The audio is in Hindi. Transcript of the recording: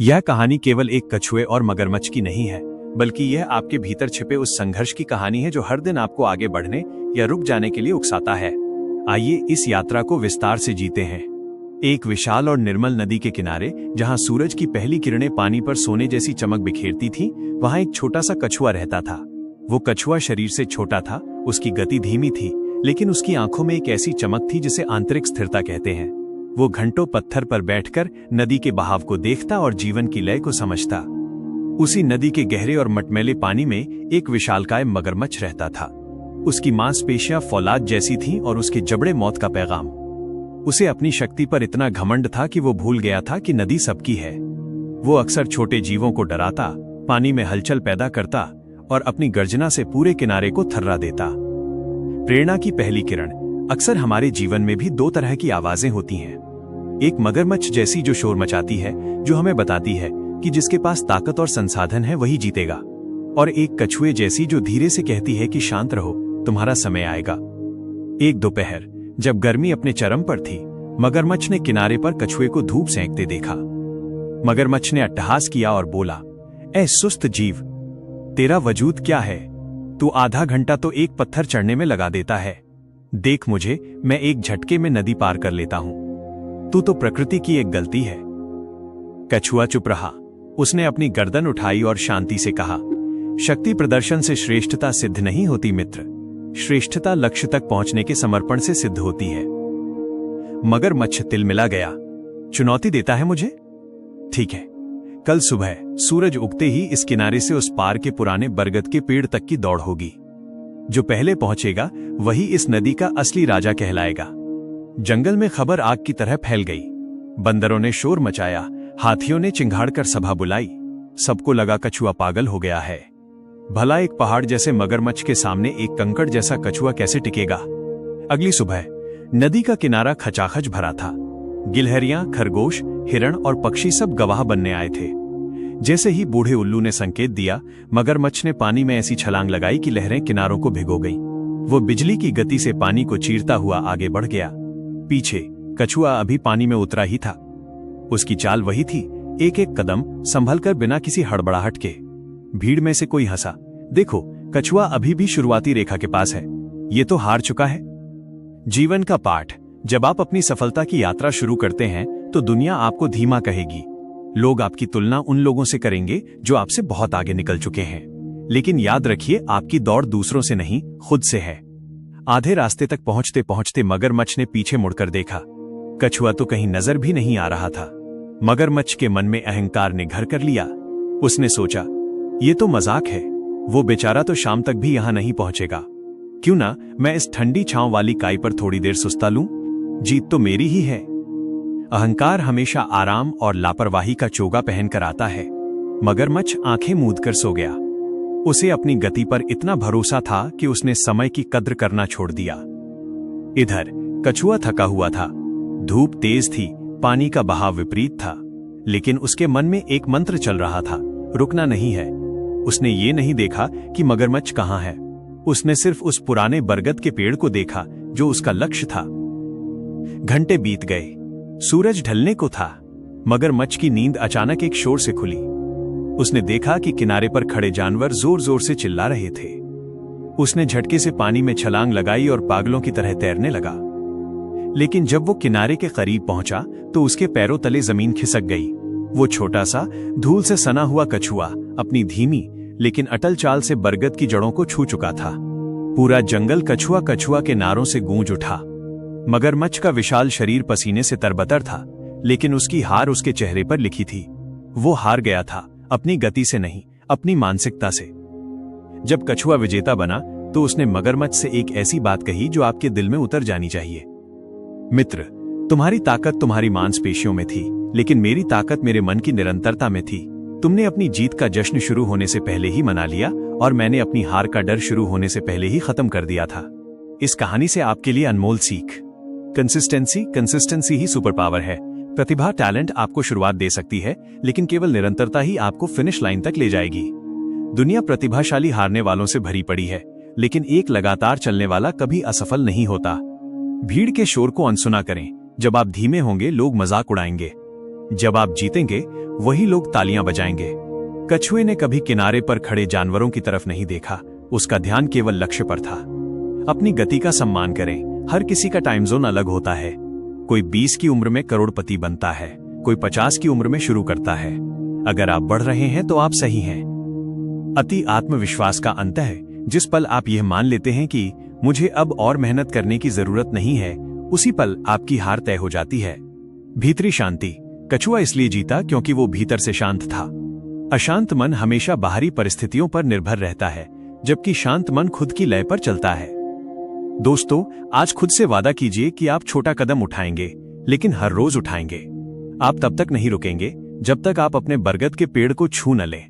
यह कहानी केवल एक कछुए और मगरमच्छ की नहीं है, बल्कि यह आपके भीतर छिपे उस संघर्ष की कहानी है जो हर दिन आपको आगे बढ़ने या रुक जाने के लिए उकसाता है। आइए इस यात्रा को विस्तार से जीते हैं। एक विशाल और निर्मल नदी के किनारे, जहां सूरज की पहली किरणें पानी पर सोने जैसी चमक बिखेरती थीं, वहां एक छोटा सा कछुआ रहता था। वो कछुआ शरीर से छोटा था, उसकी गति धीमी थी, लेकिन उसकी आंखों में एक ऐसी चमक थी जिसे आंतरिक स्थिरता कहते हैं। वो घंटों पत्थर पर बैठकर नदी के बहाव को देखता और जीवन की लय को समझता। उसी नदी के गहरे और मटमैले पानी में एक विशालकाय मगरमच्छ रहता था। उसकी मांसपेशियां फौलाद जैसी थीं और उसके जबड़े मौत का पैगाम। उसे अपनी शक्ति पर इतना घमंड था कि वो भूल गया था कि नदी सबकी है। वो अक्सर छोटे जीवों को डराता, पानी में हलचल पैदा करता और अपनी गर्जना से पूरे किनारे को थर्रा देता। प्रेरणा की पहली किरण। अक्सर हमारे जीवन में भी दो तरह की आवाजें होती हैं। एक मगरमच्छ जैसी जो शोर मचाती है, जो हमें बताती है कि जिसके पास ताकत और संसाधन है वही जीतेगा, और एक कछुए जैसी जो धीरे से कहती है कि शांत रहो, तुम्हारा समय आएगा। एक दोपहर, जब गर्मी अपने चरम पर थी, मगरमच्छ ने किनारे पर कछुए को धूप सेंकते देखा। मगरमच्छ ने अट्टहास किया और बोला, ऐ सुस्त जीव, तेरा वजूद क्या है? तू आधा घंटा तो एक पत्थर चढ़ने में लगा देता है। देख मुझे, मैं एक झटके में नदी पार कर लेता हूं। तू तो प्रकृति की एक गलती है। कछुआ चुप रहा। उसने अपनी गर्दन उठाई और शांति से कहा, शक्ति प्रदर्शन से श्रेष्ठता सिद्ध नहीं होती मित्र। श्रेष्ठता लक्ष्य तक पहुंचने के समर्पण से सिद्ध होती है। मगरमच्छ तिलमिला गया। चुनौती देता है मुझे? ठीक है, कल सुबह सूरज उगते ही इस किनारे से उस पार के पुराने बरगद के पेड़ तक की दौड़ होगी। जो पहले पहुंचेगा वही इस नदी का असली राजा कहलाएगा। जंगल में खबर आग की तरह फैल गई। बंदरों ने शोर मचाया, हाथियों ने चिंघाड़कर सभा बुलाई। सबको लगा कछुआ पागल हो गया है। भला एक पहाड़ जैसे मगरमच्छ के सामने एक कंकड़ जैसा कछुआ कैसे टिकेगा? अगली सुबह नदी का किनारा खचाखच भरा था। गिलहरियां, खरगोश, हिरण और पक्षी सब गवाह बनने आए थे। जैसे ही बूढ़े उल्लू ने संकेत दिया, मगरमच्छ ने पानी में ऐसी छलांग लगाई कि लहरें किनारों को भिगो गईं। वो बिजली की गति से पानी को चीरता हुआ आगे बढ़ गया। पीछे कछुआ अभी पानी में उतरा ही था। उसकी चाल वही थी, एक एक कदम संभलकर बिना किसी हड़बड़ाहट के। भीड़ में से कोई हंसा, देखो कछुआ अभी भी शुरुआती रेखा के पास है, ये तो हार चुका है। जीवन का पाठ। जब आप अपनी सफलता की यात्रा शुरू करते हैं तो दुनिया आपको धीमा कहेगी। लोग आपकी तुलना उन लोगों से करेंगे जो आपसे बहुत आगे निकल चुके हैं। लेकिन याद रखिए, आपकी दौड़ दूसरों से नहीं, खुद से है। आधे रास्ते तक पहुंचते पहुंचते मगरमच्छ ने पीछे मुड़कर देखा। कछुआ तो कहीं नजर भी नहीं आ रहा था। मगरमच्छ के मन में अहंकार ने घर कर लिया। उसने सोचा, ये तो मजाक है, वो बेचारा तो शाम तक भी यहां नहीं पहुंचेगा। क्यों ना मैं इस ठंडी छांव वाली काई पर थोड़ी देर सुस्ता लूं? जीत तो मेरी ही है। अहंकार हमेशा आराम और लापरवाही का चोगा पहनकर आता है। मगरमच्छ आंखें मूंदकर सो गया। उसे अपनी गति पर इतना भरोसा था कि उसने समय की कद्र करना छोड़ दिया। इधर कछुआ थका हुआ था। धूप तेज थी, पानी का बहाव विपरीत था, लेकिन उसके मन में एक मंत्र चल रहा था, रुकना नहीं है। उसने ये नहीं देखा कि मगरमच्छ कहाँ है। उसने सिर्फ उस पुराने बरगद के पेड़ को देखा जो उसका लक्ष्य था। घंटे बीत गए। सूरज ढलने को था। मगरमच्छ की नींद अचानक एक शोर से खुली। उसने देखा कि किनारे पर खड़े जानवर जोर जोर से चिल्ला रहे थे। उसने झटके से पानी में छलांग लगाई और पागलों की तरह तैरने लगा। लेकिन जब वो किनारे के करीब पहुंचा तो उसके पैरों तले जमीन खिसक गई। वो छोटा सा, धूल से सना हुआ कछुआ अपनी धीमी लेकिन अटल चाल से बरगद की जड़ों को छू चुका था। पूरा जंगल कछुआ कछुआ के नारों से गूंज उठा। मगरमच्छ का विशाल शरीर पसीने से तरबतर था, लेकिन उसकी हार उसके चेहरे पर लिखी थी। वो हार गया था, अपनी गति से नहीं, अपनी मानसिकता से। जब कछुआ विजेता बना तो उसने मगरमच्छ से एक ऐसी बात कही जो आपके दिल में उतर जानी चाहिए। मित्र, तुम्हारी ताकत तुम्हारी मांसपेशियों में थी, लेकिन मेरी ताकत मेरे मन की निरंतरता में थी। तुमने अपनी जीत का जश्न शुरू होने से पहले ही मना लिया और मैंने अपनी हार का डर शुरू होने से पहले ही खत्म कर दिया था। इस कहानी से आपके लिए अनमोल सीख। कंसिस्टेंसी ही सुपर पावर है। प्रतिभा, टैलेंट आपको शुरुआत दे सकती है, लेकिन केवल निरंतरता ही आपको फिनिश लाइन तक ले जाएगी। दुनिया प्रतिभाशाली हारने वालों से भरी पड़ी है, लेकिन एक लगातार चलने वाला कभी असफल नहीं होता। भीड़ के शोर को अनसुना करें। जब आप धीमे होंगे लोग मजाक उड़ाएंगे। जब आप जीतेंगे वही लोग तालियां बजाएंगे। कछुए ने कभी किनारे पर खड़े जानवरों की तरफ नहीं देखा, उसका ध्यान केवल लक्ष्य पर था। अपनी गति का सम्मान करें, हर किसी का टाइम जोन अलग होता है। कोई 20 की उम्र में करोड़पति बनता है, कोई 50 की उम्र में शुरू करता है। अगर आप बढ़ रहे हैं तो आप सही हैं। अति आत्मविश्वास का अंत है, जिस पल आप यह मान लेते हैं कि मुझे अब और मेहनत करने की जरूरत नहीं है, उसी पल आपकी हार तय हो जाती है। भीतरी शांति। कछुआ इसलिए जीता क्योंकि वो भीतर से शांत था। अशांत मन हमेशा बाहरी परिस्थितियों पर निर्भर रहता है, जबकि शांत मन खुद की लय पर चलता है। दोस्तों, आज खुद से वादा कीजिए कि आप छोटा कदम उठाएंगे, लेकिन हर रोज उठाएंगे। आप तब तक नहीं रुकेंगे जब तक आप अपने बरगद के पेड़ को छू न लें।